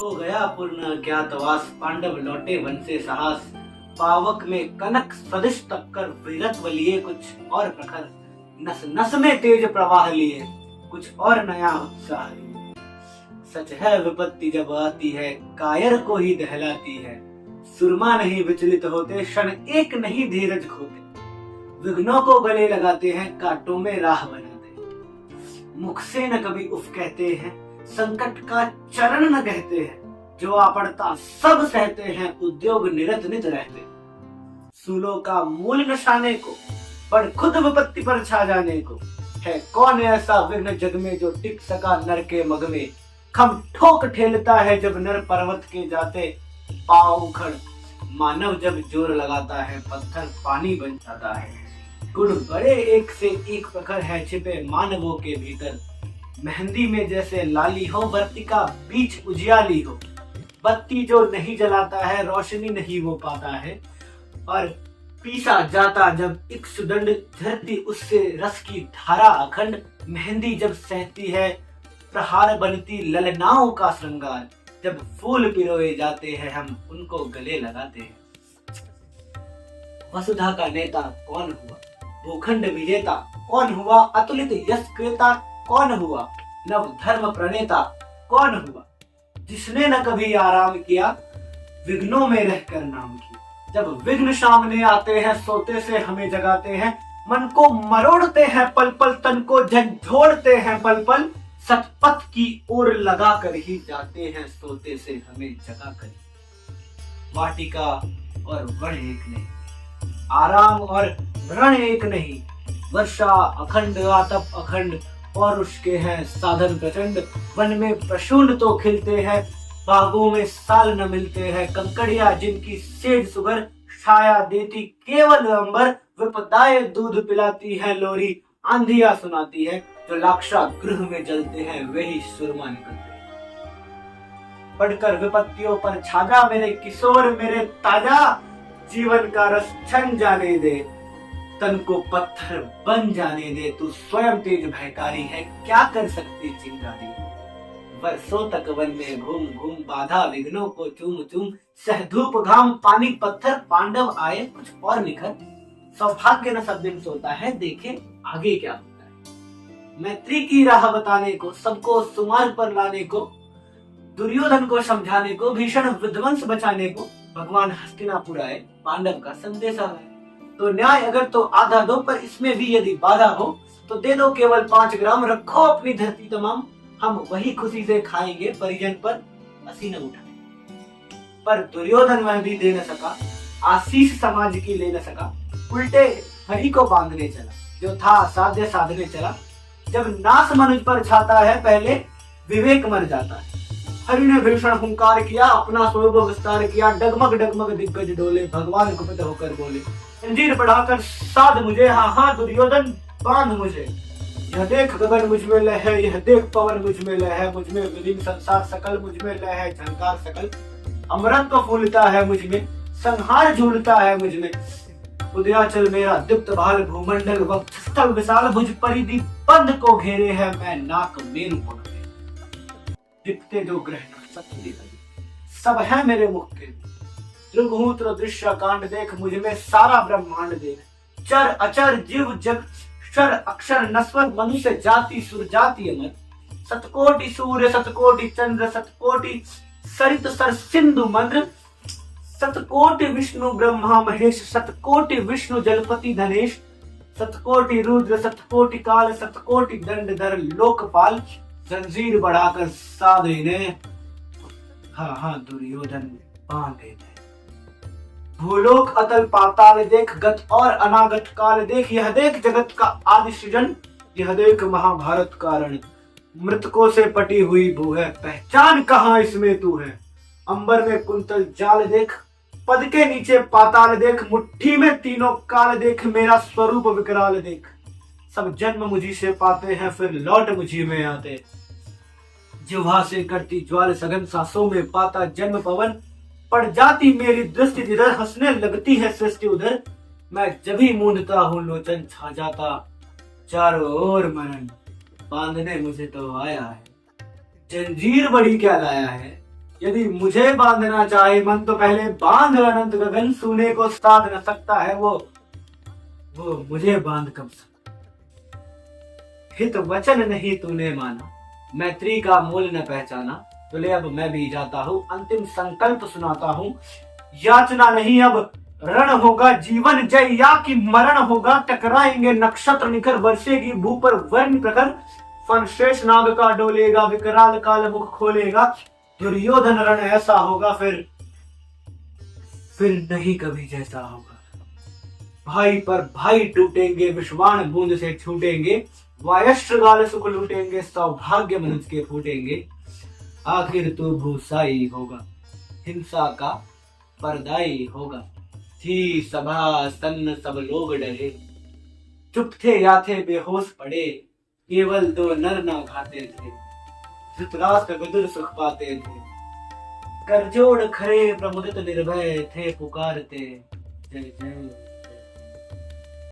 हो गया पूर्ण अज्ञातवास, पांडव लौटे वन से साहस। पावक में कनक सदिश टक्कर, वीरत्व लिए कुछ और प्रखर। नस नस में तेज प्रवाह लिए, कुछ और नया उत्साह लिए। सच है विपत्ति जब आती है, कायर को ही दहलाती है। सुरमा नहीं विचलित होते, क्षण एक नहीं धीरज खोते। विघ्नों को गले लगाते हैं, कांटों में राह बनाते हैं। मुख से न कभी उफ कहते हैं, संकट का चरण न कहते हैं। जो आ पड़ता सब सहते हैं, उद्योग निरत नित रहते हैं। सूलों का मूल निशाने को, पर खुद विपत्ति पर छा जाने को। है कौन ऐसा विघ्न जग में, जो टिक सका नर के मग में। खम ठोक ठेलता है जब नर पर्वत के जाते पांव उखड़। मानव जब जोर लगाता है, पत्थर पानी बन जाता है। गुण बड़े एक से एक प्रखर है, छिपे मानवों के भीतर। मेहंदी में जैसे लाली हो, वर्तिका बीच उजियाली हो। बत्ती जो नहीं जलाता है, रोशनी नहीं वो पाता है। और पीसा जाता जब एक सुदंड, झरती उससे रस की धारा अखंड। मेहंदी जब सहती है, प्रहार बनती ललनाओं का श्रृंगार। जब फूल पिरोए जाते हैं, हम उनको गले लगाते हैं। वसुधा का नेता कौन हुआ, भूखंड विजेता कौन हुआ। अतुलित यश क्रेता कौन हुआ, नव धर्म प्रणेता कौन हुआ। जिसने न कभी आराम किया, विघ्नों में रहकर नाम किया। जब विघ्न सामने आते हैं, सोते से हमें जगाते हैं। मन को मरोड़ते हैं पल पल, तन को झंझोड़ते हैं पल पल। सतपथ की ओर लगा कर ही जाते हैं, सोते से हमें जगा कर। वाटिका और वन एक नहीं, आराम और रण एक नहीं। वर्षा अखंड, आतप अखंड, और उसके हैं साधन प्रचंड। वन में प्रशूल तो खिलते हैं, बागों में साल न मिलते हैं। कंकड़िया जिनकी सेज सुगर, छाया देती केवल अंबर। विपदाएं दूध पिलाती है लोरी, आंधिया सुनाती है। जो लाक्षा गृह में जलते हैं, वही सुरमा निकलते हैं। पढ़कर विपत्तियों पर छाजा मेरे किशोर मेरे ताजा। जीवन का रस छन जाने दे, तन को पत्थर बन जाने दे। तू स्वयं तेज भयकारी है, क्या कर सकती चिंगारी। वर्षों तक वन में घूम घूम, बाधा विघ्नों को चूम चूम। सह धूप घाम पानी पत्थर, पांडव आए कुछ और निखर। सौभाग्य न सब दिन सोता है, देखे आगे क्या होता है। मैत्री की राह बताने को, सबको सुमार्ग पर लाने को। दुर्योधन को समझाने को, भीषण विध्वंस बचाने को। भगवान हस्तिनापुर आए, पांडव का संदेशा है। तो न्याय अगर तो आधा दो, पर इसमें भी यदि बाधा हो तो दे दो केवल 5 ग्राम। रखो अपनी धरती तमाम, हम वही खुशी से खाएंगे। परिजन पर पसीना उठाए। पर दुर्योधन वह भी दे न सका, आशीष समाज की ले न सका। उल्टे हरि को बांधने चला, जो था साध्य साधने चला। जब नाश मनुष्य पर छाता है, पहले विवेक मर जाता है। हरि ने भीषण हुंकार किया, अपना स्वरूप विस्तार किया। डगमग डगमग दिग्गज डोले, भगवान कुपित होकर बोले। जंजीर बढ़ाकर साध मुझे, हाँ हाँ दुर्योधन बांध मुझे। यह देख गगन मुझ में लय है, यह देख पवन मुझ में लय है। मुझ में विलीन संसार सकल, मुझ में लय है झंकार सकल। अमृत तो फूलता है मुझ में, संहार झूलता है मुझ में। उदयाचल मेरा दीप्त भाल, भूमंडल वक्षस्थल विशाल। भुज परिधि बंध को घेरे है, मैं नाक मेरु पकड़े। दिखते जो ग्रह सब है मेरे मुख के। त्रिभूत्र दृश्य कांड देख, मुझ में सारा ब्रह्मांड देख। चर अचर जीव जग, क्षर अक्षर नश्वर। मनुष्य जाति सुर जाति अमर। सतकोटि सूर्य सतकोटि चंद्र, सतकोटि सरित सर सिंधु मंद्र। सतकोटि विष्णु ब्रह्मा महेश, सतकोटि विष्णु जलपति धनेश। सतकोटि रुद्र सतकोटि काल, सतकोटि दंडधर लोकपाल। जंजीर बढ़ाकर साधे ने, हाँ हाँ दुर्योधन बांधे ने। भूलोक अतल पाताल देख, गत और अनागत काल देख। यह देख जगत का आदि सृजन, यह देख महाभारत कारण। मृतकों से पटी हुई भू है, पहचान कहाँ इसमें तू है। अंबर में कुंतल जाल देख, पद के नीचे पाताल देख। मुट्ठी में तीनों काल देख, मेरा स्वरूप विकराल देख। सब जन्म मुझी से पाते हैं, फिर लौट मुझी में आते। जिह्वा से करती ज्वाल सघन, सांसों में पाता जन्म पवन। पड़ जाती मेरी दृष्टि जिधर, हंसने लगती है सृष्टि उधर। मैं जब ही मूंदता हूँ लोचन, छा जाता चारों ओर मरण। बांधने मुझे तो आया है, जंजीर बड़ी क्या लाया है। यदि मुझे बांधना चाहे मन तो पहले बांध अनंत गगन, सुने को साध न सकता है वो मुझे बांध कब सकता। हित वचन नहीं तूने माना, मैत्री का मूल न पहचाना, तो ले अब मैं भी जाता हूँ, अंतिम संकल्प सुनाता हूँ। याचना नहीं अब रण होगा, जीवन जय या कि मरण होगा। टकराएंगे नक्षत्र निखर, बरसेगी भू पर वर्ण प्रखर। फणशेष नाग का डोलेगा, विकराल काल मुख खोलेगा। दुर्योधन रण ऐसा होगा, फिर नहीं कभी जैसा होगा। भाई पर भाई टूटेंगे, विषवाण बूंद से छूटेंगे। वायस्त्र गाल सुख लूटेंगे, सौभाग्य मनुष्य के फूटेंगे। आखिर तू भूसाई होगा, हिंसा का परदाई होगा। थी सभा सन्न सब लोग डरे, चुप थे या थे बेहोश पड़े। केवल दो नर ना खाते थे, धृतराष्ट्र विदुर सुख पाते थे। करजोड़ खरे प्रमुदित निर्भय थे, पुकारते जय जय।